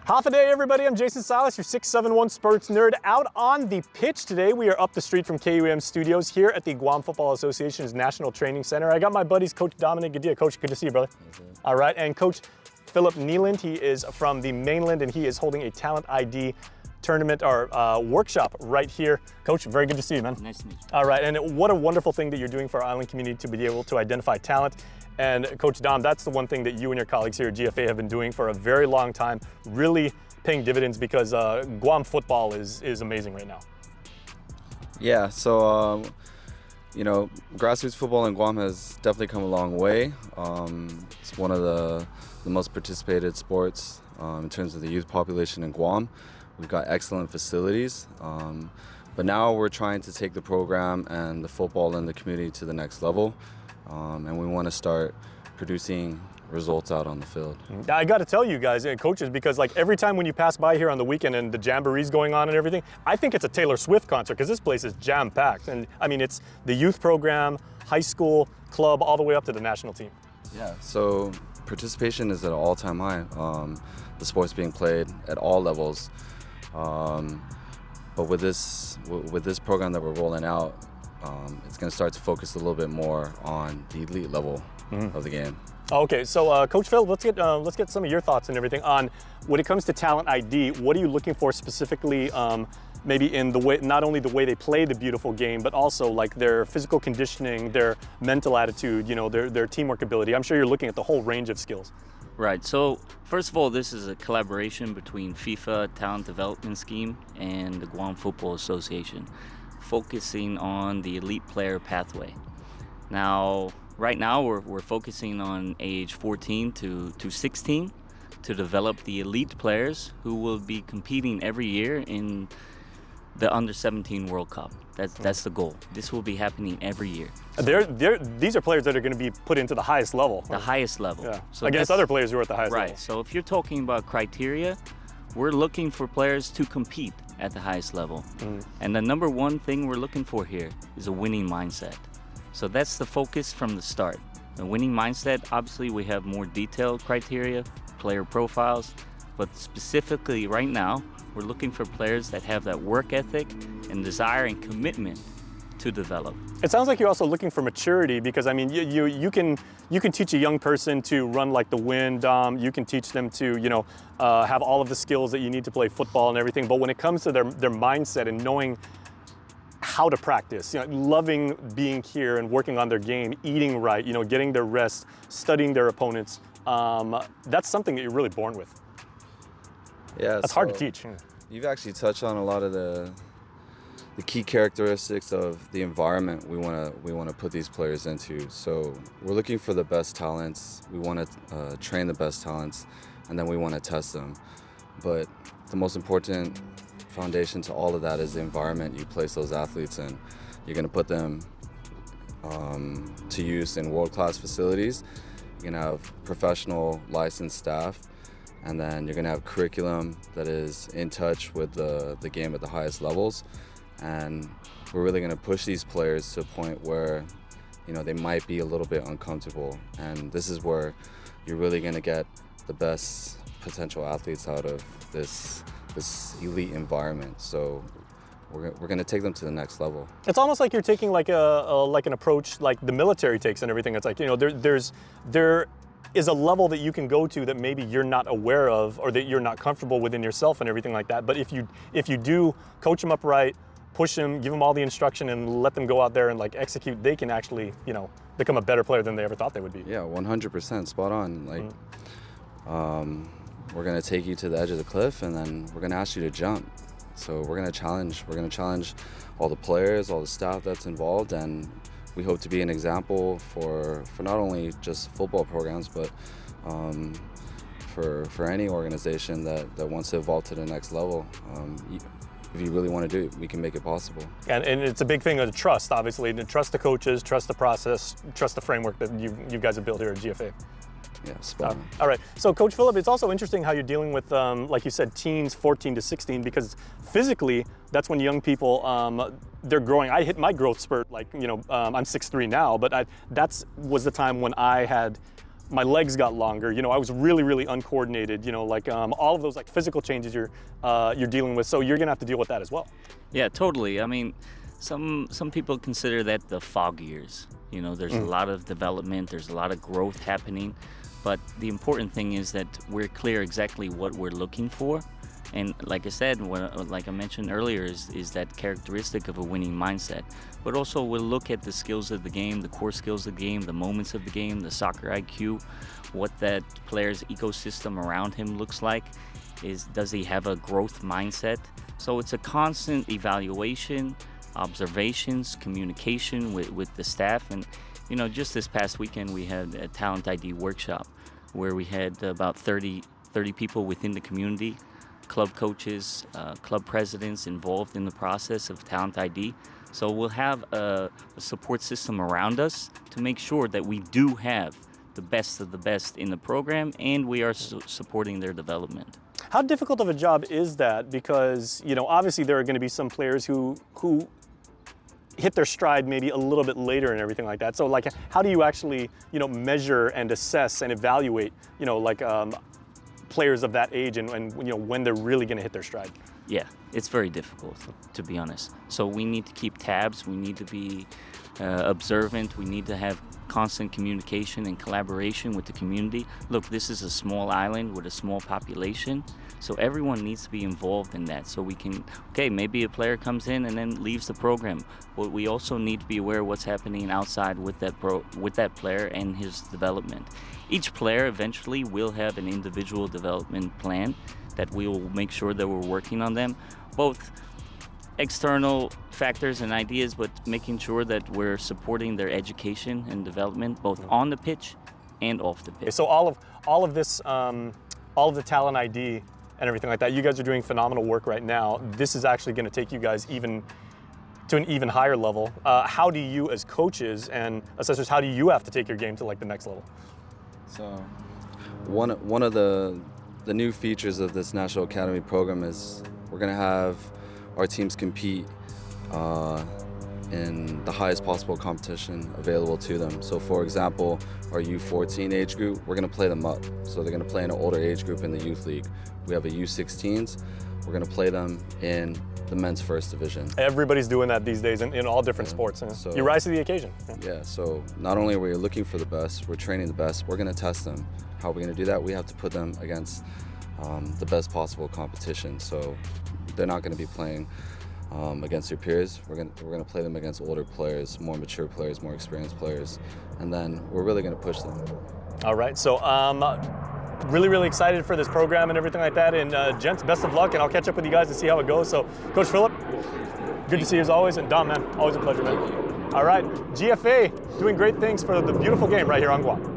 Half a day, everybody. I'm Jason Silas, your 671 Sports nerd, out on the pitch today. We are up the street from KUM Studios here at the Guam Football Association's National Training Center. I got my buddies, Coach Dominic Gadea. Coach, good to see you, brother. All right, and Coach Philip Neeland. He is from the mainland, and he is holding a Talent ID tournament or workshop right here. Coach, very good to see you, man. Nice to meet you. All right, and what a wonderful thing that you're doing for our island community to be able to identify talent. And Coach Dom, that's the one thing that you and your colleagues here at GFA have been doing for a very long time, really paying dividends because Guam football is amazing right now. Yeah, so you know, grassroots football in Guam has definitely come a long way. It's one of the most participated sports in terms of the youth population in Guam. We've got excellent facilities, but now we're trying to take the program and the football in the community to the next level. And we want to start producing results out on the field. I got to tell you guys, coaches, because like every time when you pass by here on the weekend and the jamboree's going on and everything, I think it's a Taylor Swift concert because this place is jam-packed. And I mean, it's the youth program, high school, club, all the way up to the national team. Yeah, so participation is at an all-time high. The sport's being played at all levels. But with this program that we're rolling out, it's going to start to focus a little bit more on the elite level of the game. Okay, so Coach Phil, let's get some of your thoughts and everything on when it comes to Talent ID. What are you looking for specifically, maybe in the way, not only the way they play the beautiful game, but also like their physical conditioning, their mental attitude, you know, their teamwork ability. I'm sure you're looking at the whole range of skills. Right, so first of all, this is a collaboration between FIFA Talent Development Scheme and the Guam Football Association, focusing on the elite player pathway. Now, right now we're focusing on age 14 to 16 to develop the elite players who will be competing every year in the Under-17 World Cup. That's the goal. This will be happening every year. These are players that are going to be put into the highest level. The highest level. Yeah. So against other players who are at the highest level. Right, so if you're talking about criteria, we're looking for players to compete at the highest level. And the number one thing we're looking for here is a winning mindset. So that's the focus from the start. The winning mindset, obviously we have more detailed criteria, player profiles, but specifically right now, we're looking for players that have that work ethic and desire and commitment to develop. It sounds like you're also looking for maturity because I mean, you can teach a young person to run like the wind. You can teach them to, you know, have all of the skills that you need to play football and everything. But when it comes to their mindset and knowing how to practice, you know, loving being here and working on their game, eating right, you know, getting their rest, studying their opponents, that's something that you're really born with. Yeah, that's hard to teach. You've actually touched on a lot of the key characteristics of the environment we want to put these players into. So we're looking for the best talents. We want to train the best talents, and then we want to test them. But the most important foundation to all of that is the environment you place those athletes in. You're going to put them to use in world-class facilities. You're going to have professional licensed staff, and then you're going to have curriculum that is in touch with the game at the highest levels. And we're really going to push these players to a point where, you know, they might be a little bit uncomfortable. And this is where you're really going to get the best potential athletes out of this elite environment. So we're going to take them to the next level. It's almost like you're taking like an approach like the military takes and everything. It's like, you know, there is a level that you can go to that maybe you're not aware of or that you're not comfortable within yourself and everything like that. But if you do coach them up right, push them, give them all the instruction and let them go out there and like execute, they can actually, you know, become a better player than they ever thought they would be. Yeah, 100%, spot on. Like, we're gonna take you to the edge of the cliff and then we're gonna ask you to jump. So we're gonna challenge all the players, all the staff that's involved, and we hope to be an example for not only just football programs, but for any organization that wants to evolve to the next level. If you really want to do it, we can make it possible. And it's a big thing of trust, obviously. To trust the coaches, trust the process, trust the framework that you guys have built here at GFA. Yeah, spot on. All right, so Coach Phillip, it's also interesting how you're dealing with, like you said, teens 14 to 16, because physically, that's when young people, they're growing. I hit my growth spurt, like, you know, I'm 6'3" now, but that was the time when I had my legs got longer. You know, I was really, really uncoordinated. You know, like all of those like physical changes you're dealing with. So you're gonna have to deal with that as well. Yeah, totally. I mean, some people consider that the fog years. You know, there's a lot of development, there's a lot of growth happening, but the important thing is that we're clear exactly what we're looking for. And like I said, like I mentioned earlier, is that characteristic of a winning mindset. But also we'll look at the skills of the game, the core skills of the game, the moments of the game, the soccer IQ, what that player's ecosystem around him looks like. Does he have a growth mindset? So it's a constant evaluation, observations, communication with the staff. And you know, just this past weekend we had a Talent ID workshop where we had about 30 people within the community, club coaches, club presidents involved in the process of Talent ID. So we'll have a support system around us to make sure that we do have the best of the best in the program, and we are supporting their development. How difficult of a job is that? Because, you know, obviously there are going to be some players who hit their stride maybe a little bit later and everything like that. So like, how do you actually, you know, measure and assess and evaluate, you know, like players of that age and you know, when they're really going to hit their stride? Yeah, it's very difficult, to be honest. So we need to keep tabs, we need to be observant, we need to have constant communication and collaboration with the community. Look, this is a small island with a small population, so everyone needs to be involved in that. So we can, okay, maybe a player comes in and then leaves the program, but we also need to be aware of what's happening outside with that player and his development. Each player eventually will have an individual development plan that we will make sure that we're working on them, both external factors and ideas, but making sure that we're supporting their education and development, both on the pitch and off the pitch. So all of this, all of the Talent ID and everything like that, you guys are doing phenomenal work right now. This is actually going to take you guys to an even higher level. How do you, as coaches and assessors, how do you have to take your game to like the next level? So one of the new features of this National Academy program is we're going to have our teams compete in the highest possible competition available to them. So for example, our U14 age group, we're going to play them up. So they're going to play in an older age group in the youth league. We have a U16s, we're going to play them in the men's first division. Everybody's doing that these days in all different sports. So you rise to the occasion. Yeah, so not only are we looking for the best, we're training the best, we're going to test them. How are we going to do that? We have to put them against the best possible competition. So they're not going to be playing against their peers. We're going to play them against older players, more mature players, more experienced players, and then we're really going to push them. All right, so really, really excited for this program and everything like that. And gents, best of luck, and I'll catch up with you guys to see how it goes. So, Coach Philip, good to see you as always, and Dom, man, always a pleasure, man. All right, GFA doing great things for the beautiful game right here on Guam.